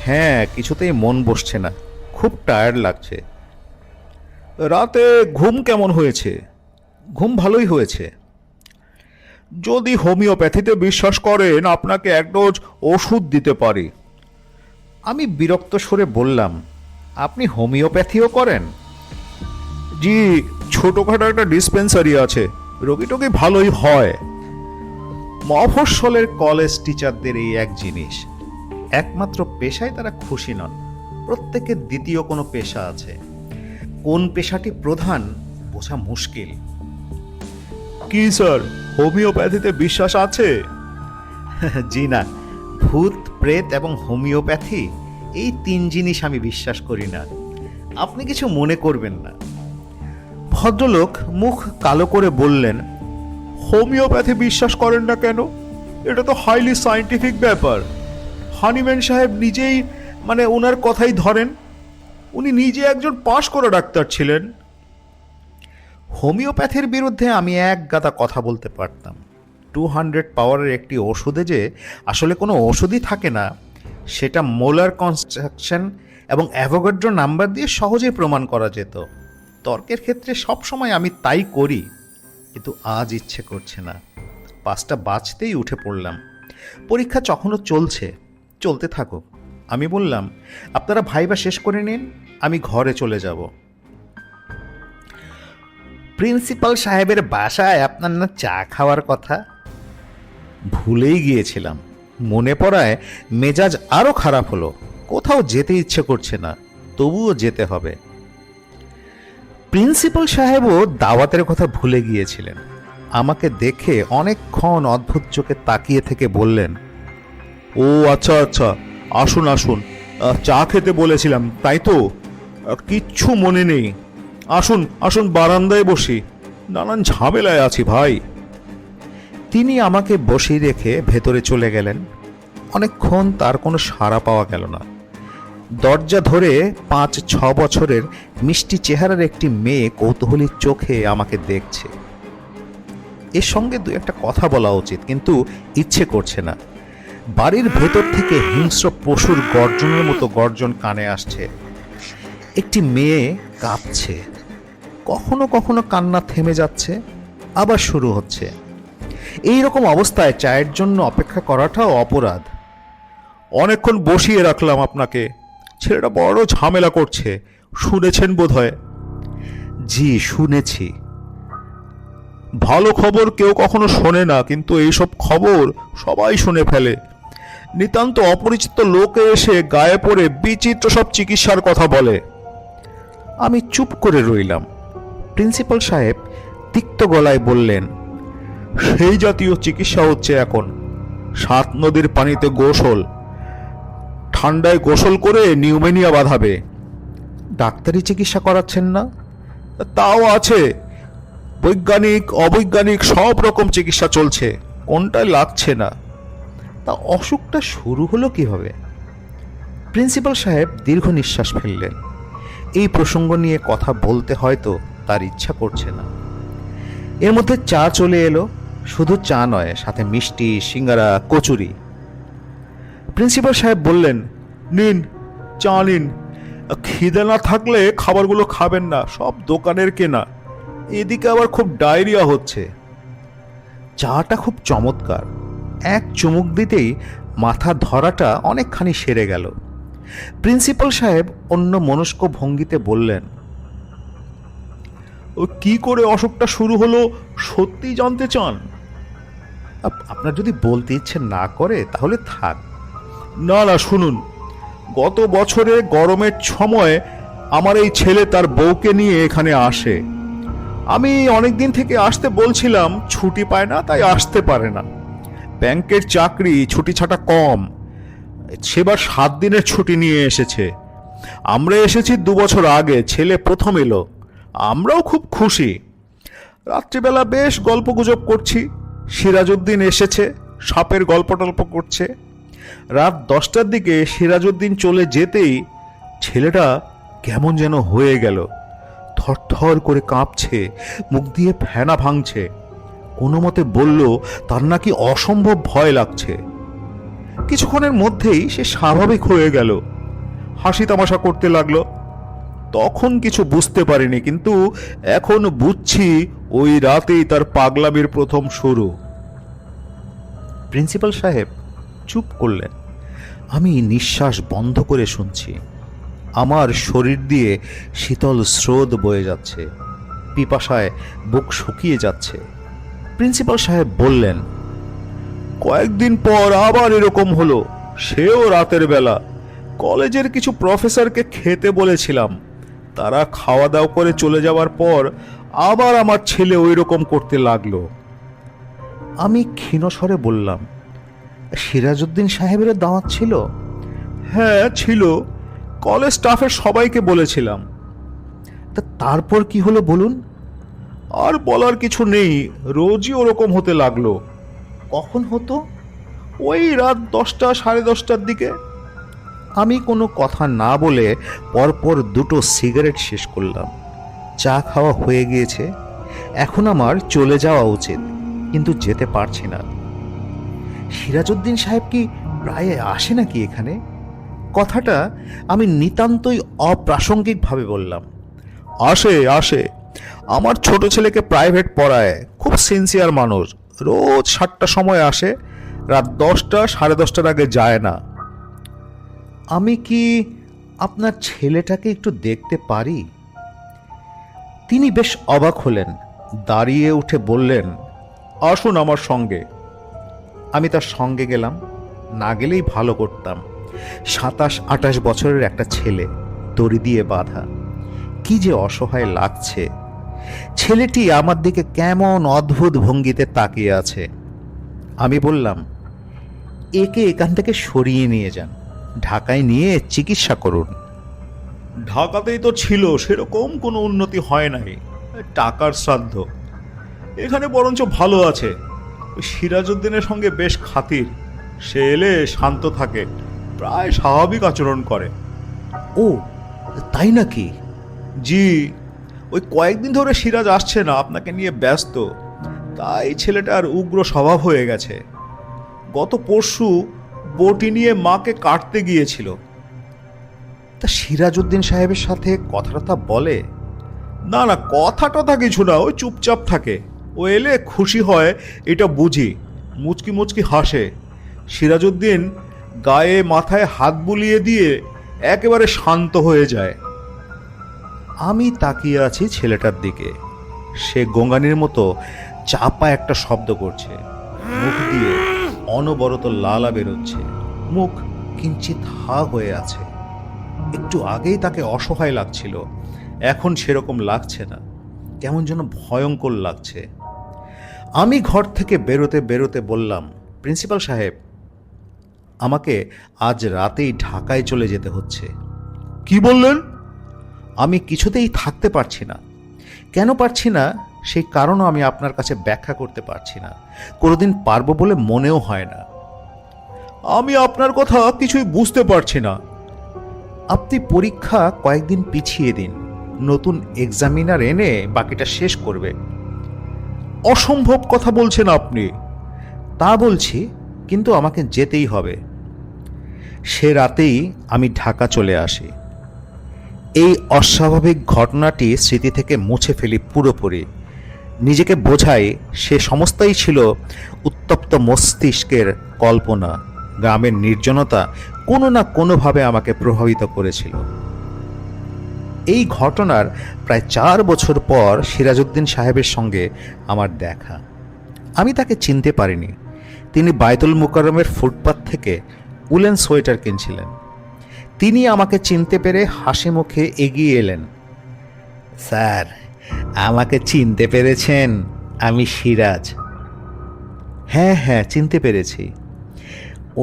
হ্যাঁ, কিছুতেই মন বসছে না, খুব টায়ার্ড লাগছে। রাতে ঘুম কেমন হয়েছে? ঘুম ভালোই হয়েছে। যদি হোমিওপ্যাথিতে বিশ্বাস করেন, আপনাকে এক ডোজ ওষুধ দিতে পারি। আমি বিরক্ত সুরে বললাম, আপনি হোমিওপ্যাথিও করেন? জি, ছোটখাটো একটা ডিসপেন্সারি আছে, রোগী টোগী ভালোই হয়। মফস্বলের কলেজ টিচারদের এই এক জিনিস, একমাত্র পেশায় তারা খুশি নন। প্রত্যেকের দ্বিতীয় কোনো পেশা আছে, কোন পেশাটি প্রধান বোঝা মুশকিল। কি স্যার, হোমিওপ্যাথিতে বিশ্বাস আছে? জি না, ভূত প্রেত এবং হোমিওপ্যাথি এই 3 জিনিস আমি বিশ্বাস করি না। আপনি কিছু মনে করবেন না। ভদ্রলোক মুখ কালো করে বললেন, হোমিওপ্যাথি বিশ্বাস করেন না কেন? এটা তো হাইলি সায়েন্টিফিক ব্যাপার। হানিম্যান সাহেব নিজেই ওনার কথাই ধরেন, উনি নিজে একজন পাশ করা ডাক্তার ছিলেন। হোমিওপ্যাথির বিরুদ্ধে আমি এক গাদা কথা বলতে পারতাম। 200 পাওয়ারের একটি ওষুধে যে আসলে কোনো ওষুধই থাকে না, সেটা মোলার কনস্ট্রাকশন এবং অ্যাভোগাড্রো নাম্বার দিয়ে সহজেই প্রমাণ করা যেত। তর্কের ক্ষেত্রে সবসময় আমি তাই করি, কিন্তু আজ ইচ্ছে করছে না। 5টা বাজতেই উঠে পড়লাম। পরীক্ষা তখনও চলছে, চলতে থাকুক। আমি বললাম, আপনারা ভাইবা শেষ করে নিন, আমি ঘরে চলে যাব। প্রিন্সিপাল সাহেবের বাসায় আপনার না চা খাওয়ার কথা? ভুলেই গিয়েছিলাম। মনে পড়ায় মেজাজ আরও খারাপ হলো। কোথাও যেতে ইচ্ছে করছে না, তবুও যেতে হবে। প্রিন্সিপাল সাহেবও দাওয়াতের কথা ভুলে গিয়েছিলেন। আমাকে দেখে অনেকক্ষণ অদ্ভুত চোখে তাকিয়ে থেকে বললেন, ও আচ্ছা আচ্ছা, আসুন আসুন, চা খেতে বলেছিলাম তাই তো? কিচ্ছু মনে নেই। আসুন আসুন, বারান্দায় বসি, নানান ঝামেলায় আছি ভাই। তিনি আমাকে বসিয়ে রেখে ভেতরে চলে গেলেন। অনেকক্ষণ তার কোনো সাড়া পাওয়া গেল না। দরজা ধরে 5-6 বছরের মিষ্টি চেহারার একটি মেয়ে কৌতূহলী চোখে আমাকে দেখছে। এর সঙ্গে 2-একটা কথা বলা উচিত, কিন্তু ইচ্ছে করছে না। বাড়ির ভেতর থেকে হিংস্র পশুর গর্জনের মতো গর্জন কানে আসছে। একটি মেয়ে কাঁপছে, কখনো কখনো কান্না থেমে যাচ্ছে, আবার শুরু হচ্ছে। এই রকম অবস্থায় চায়ের জন্য অপেক্ষা করাটাও অপরাধ। অনেকক্ষণ বসিয়ে রাখলাম আপনাকে, ছেলেটা বড় ঝামেলা করছে, শুনেছেন বোধহয়? জি, শুনেছি। ভালো খবর কেউ কখনো শোনে না, কিন্তু এইসব খবর সবাই শুনে ফেলে। নিতান্ত অপরিচিত লোকে এসে গায়ে পড়ে বিচিত্র সব চিকিৎসার কথা বলে। আমি চুপ করে রইলাম। প্রিন্সিপাল সাহেব তিক্ত গলায় বললেন, সেই জাতীয় চিকিৎসা হচ্ছে এখন। 7 নদীর পানিতে গোসল, ঠান্ডায় গোসল করে নিউমোনিয়া বাঁধাবে। ডাক্তারি চিকিৎসা করাচ্ছেন না? তাও আছে, বৈজ্ঞানিক অবৈজ্ঞানিক সব রকম চিকিৎসা চলছে, কোনটাই লাগছে না। তা অসুখটা শুরু হলো কিভাবে? প্রিন্সিপাল সাহেব দীর্ঘ নিঃশ্বাস ফেললেন। এই প্রসঙ্গ নিয়ে কথা বলতে হয়তো তার ইচ্ছা করছে না। এর মধ্যে চা চলে এলো। শুধু চা নয়, সাথে মিষ্টি, সিঙ্গারা, কচুরি। প্রিন্সিপাল সাহেব বললেন, নিন চা নিন। খিদে না থাকলে খাবারগুলো খাবেন না, সব দোকানের কেনা। এদিকে আবার খুব ডায়রিয়া হচ্ছে। চাটা খুব চমৎকার। এক চুমুক দিতেই মাথা ধরাটা অনেকখানি সেরে গেল। প্রিন্সিপাল সাহেব অন্য মনস্ক ভঙ্গিতে বললেন, ও কি করে অসুখটা শুরু হলো সত্যি জানতে চান? আপনার যদি বলতে ইচ্ছে না করে তাহলে থাক। না না, শুনুন। গত বছরে গরমের সময় আমার এই ছেলে তার বউকে নিয়ে এখানে আসে। আমি অনেক দিন থেকে আসতে বলছিলাম, ছুটি পায় না, তাই আসতে পারে না। ব্যাংকের চাকরি, ছুটি ছাটা কম। সেবার 7 দিনের ছুটি নিয়ে এসেছে। আমরা এসেছি 2 বছর আগে, ছেলে প্রথম এলো। আমরাও খুব খুশি। রাত্রিবেলা বেশ গল্পগুজব করছি। সিরাজউদ্দিন এসেছে, সাপের গল্প টল্প করছে। রাত 10টার দিকে সিরাজউদ্দিন চলে যেতেই ছেলেটা কেমন যেন হয়ে গেল, থরথর করে কাঁপছে, মুখ দিয়ে ফেনা ভাঙছে। কোনো মতে বলল তার নাকি অসম্ভব ভয় লাগছে। কিছুক্ষণের মধ্যেই সে স্বাভাবিক হয়ে গেল, হাসি তামাশা করতে লাগলো। তখন কিছু বুঝতে পারিনি, কিন্তু এখন বুঝছি ওই রাতেই তার পাগলামির প্রথম শুরু। প্রিন্সিপাল সাহেব চুপ করলেন। আমি নিঃশ্বাস বন্ধ করে শুনছি। আমার শরীর দিয়ে শীতল স্রোত বয়ে যাচ্ছে, পিপাসায় বুক শুকিয়ে যাচ্ছে। প্রিন্সিপাল সাহেব বললেন, কয়েকদিন পর আবার এরকম হলো, সেও রাতের বেলা। কলেজের কিছু প্রফেসরকে খেতে বলেছিলাম, তারা খাওয়া দাওয়া করে চলে যাওয়ার পর আবার আমার ছেলে ওই রকম করতে লাগলো। আমি ক্ষীণস্বরে বললাম, সিরাজউদ্দিন সাহেবের দাওয়াত ছিল? হ্যাঁ ছিল, কলেজ স্টাফের সবাইকে বলেছিলাম। তা তারপর কি হলো বলুন। আর বলার কিছু নেই, রোজই ওরকম হতে লাগলো। কখন হতো? ওই রাত 10টা, 10:30টার দিকে। আমি কোনো কথা না বলে পরপর 2টো সিগারেট শেষ করলাম। চা খাওয়া হয়ে গিয়েছে, এখন আমার চলে যাওয়া উচিত, কিন্তু যেতে পারছি না। সিরাজউদ্দিন সাহেব কি প্রায় আসে নাকি এখানে? কথাটা আমি নিতান্তই অপ্রাসঙ্গিকভাবে বললাম। আসে আসে, আমার ছোট ছেলেকে প্রাইভেট পড়ায়, খুব সিনসিয়ার মানুষ। রোজ 7টার সময় আসে, রাত 10টা, 10:30টার আগে যায় না। আমি কি আপনার ছেলেটাকে একটু দেখতে পারি? তিনি বেশ অবাক হলেন, দাঁড়িয়ে উঠে বললেন, আসুন আমার সঙ্গে। আমি তার সঙ্গে গেলাম। না গেলেই ভালো করতাম। 27-28 বছরের একটা ছেলে, দড়ি দিয়ে বাঁধা। কি যে অসহায় লাগছে। ছেলেটি আমার দিকে কেমন অদ্ভুত ভঙ্গিতে তাকিয়ে আছে। আমি বললাম, একে এখান থেকে সরিয়ে নিয়ে যান, ঢাকায় নিয়ে চিকিৎসা করুন। ঢাকাতেই তো ছিল, সেরকম কোনো উন্নতি হয় নাই, টাকার শ্রাদ্ধ। এখানে বরঞ্চ ভালো আছে। ওই সিরাজউদ্দিনের সঙ্গে বেশ খাতির, সে এলে শান্ত থাকে, প্রায় স্বাভাবিক আচরণ করে। ও তাই নাকি? জি, ওই কয়েকদিন ধরে সিরাজ আসছে না, আপনাকে নিয়ে ব্যস্ত, তাই ছেলেটার উগ্র স্বভাব হয়ে গেছে। গত পরশু বটি নিয়ে মাকে কাটতে গিয়েছিল। তা সিরাজউদ্দিন সাহেবের সাথে কথাটা বলে? না না, কথা টথা কিছু না, ওই চুপচাপ থাকে। ও এলে খুশি হয়, এটা বুঝি। মুচকি মুচকি হাসে। সিরাজউদ্দিন গায়ে মাথায় হাত বুলিয়ে দিয়ে একেবারে শান্ত হয়ে যায়। আমি তাকিয়ে আছি ছেলেটার দিকে। সে গঙ্গানির মতো চাপা একটা শব্দ করছে, মুখ দিয়ে অনবরত লালা বেরোচ্ছে, মুখ কিঞ্চিত হা হয়ে আছে। একটু আগেই তাকে অসহায় লাগছিল, এখন সেরকম লাগছে না, কেমন যেন ভয়ঙ্কর লাগছে। আমি ঘর থেকে বেরোতে বেরোতে বললাম, প্রিন্সিপাল সাহেব, আমাকে আজ রাতেই ঢাকায় চলে যেতে হচ্ছে। কি বললেন? আমি কিছুতেই থাকতে পারছি না। কেন পারছি না সেই কারণও আমি আপনার কাছে ব্যাখ্যা করতে পারছি না, কোনোদিন পারবো বলে মনেও হয় না। আমি আপনার কথা কিছুই বুঝতে পারছি না। আপনি পরীক্ষা কয়েকদিন পিছিয়ে দিন, নতুন এক্সামিনার এনে বাকিটা শেষ করবে। অসম্ভব কথা বলছেন আপনি। তা বলছি, কিন্তু আমাকে যেতেই হবে। সে রাতেই আমি ঢাকা চলে আসি। এই অস্বাভাবিক ঘটনাটি স্মৃতি থেকে মুছে ফেলি পুরোপুরি। নিজেকে বোঝাই সে সমস্তই ছিল উত্তপ্ত মস্তিষ্কের কল্পনা। গ্রামের নির্জনতা কোনো না কোনোভাবে আমাকে প্রভাবিত করেছিল। এই ঘটনার প্রায় 4 বছর পর সিরাজউদ্দিন সাহেবের সঙ্গে আমার দেখা। আমি তাকে চিনতে পারিনি। তিনি বায়তুল মুকাররমের ফুটপাত থেকে উলেন সোয়েটার কিনছিলেন। তিনি আমাকে চিনতে পেরে হাসি মুখে এগিয়ে এলেন। স্যার, আমাকে চিনতে পেরেছেন? আমি সিরাজ। হ্যাঁ হ্যাঁ, চিনতে পেরেছি।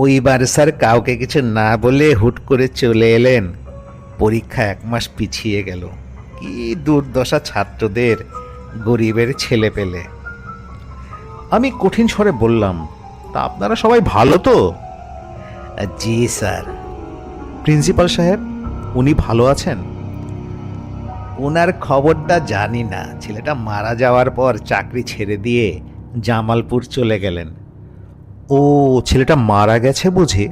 ওইবার স্যার কাউকে কিছু না বলে হুট করে চলে এলেন। পরীক্ষা 1 মাস পিছিয়ে গেল। কি দুর্দশা ছাত্রদের, গরিবের ছেলে পেলে। আমি কঠিন স্বরে বললাম, তা আপনারা সবাই ভালো তো? জি স্যার। প্রিন্সিপাল সাহেব, উনি ভালো আছেন? ওনার খবরটা জানি না। ছেলেটা মারা যাওয়ার পর চাকরি ছেড়ে দিয়ে জামালপুর চলে গেলেন। ও, ছেলেটা মারা গেছে বুঝি?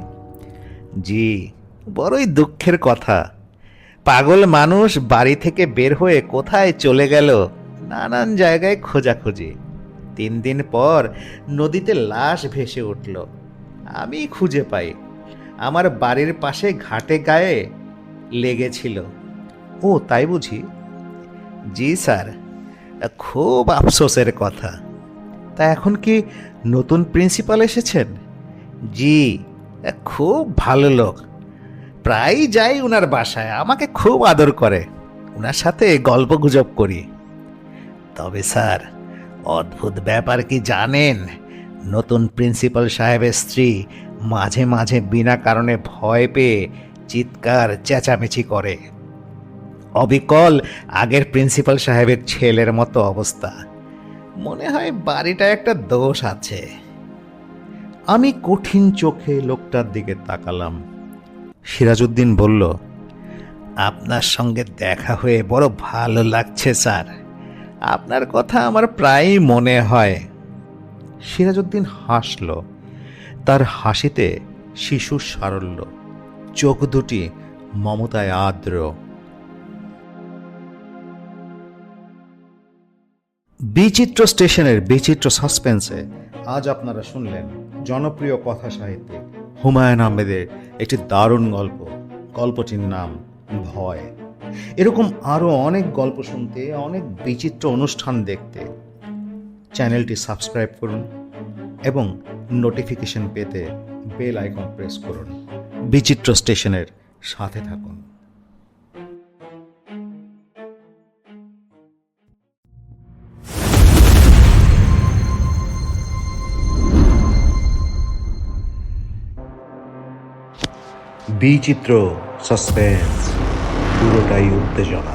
জি, বড়ই দুঃখের কথা। পাগল মানুষ বাড়ি থেকে বের হয়ে কোথায় চলে গেল, নানান জায়গায় খোঁজাখুঁজি। 3 দিন পর নদীতে লাশ ভেসে উঠল। আমি খুঁজে পাই, আমার বাড়ির পাশে ঘাটে গায়ে লেগেছিল। ও, তাই বুঝি? জি স্যার, খুব আফসোসের কথা। তা এখন কি নতুন প্রিন্সিপাল এসেছেন? জি, খুব ভালো লোক। প্রায় যাই উনার বাসায়, আমাকে খুব আদর করে। উনার সাথে গল্প গুজব করি। তবে স্যার, অদ্ভুত ব্যাপার কি জানেন? নতুন প্রিন্সিপাল সাহেবের স্ত্রী মাঝে মাঝে বিনা কারণে ভয় পেয়ে চিৎকার চেঁচামেচি করে। অবিকল আগের প্রিন্সিপাল সাহেবের ছেলের মতো অবস্থা। মনে হয় বাড়িটা একটা দোষ আছে। আমি কঠিন চোখে লোকটার দিকে তাকালাম। সিরাজউদ্দিন বলল, আপনার সঙ্গে দেখা হয়ে বড় ভালো লাগছে স্যার। আপনার কথা আমার প্রায়ই মনে হয়। সিরাজউদ্দিন হাসল। তার হাসিতে শিশুর সারল্য, চোখ দুটি মমতায় আর্দ্র। বিচিত্র স্টেশনের বিচিত্র সাসপেন্সে আজ আপনারা শুনলেন জনপ্রিয় কথা সাহিত্যিক হুমায়ুন আহমেদের একটি দারুণ গল্প। গল্পটির নাম ভয়। এরকম আরও অনেক গল্প শুনতে, অনেক বিচিত্র অনুষ্ঠান দেখতে চ্যানেলটি সাবস্ক্রাইব করুন এবং নোটিফিকেশন পেতে বেল আইকন প্রেস করুন। বিচিত্র স্টেশনের সাথে থাকুন। বিচিত্র সাসপেন্স, পুরোটাই উত্তেজনা।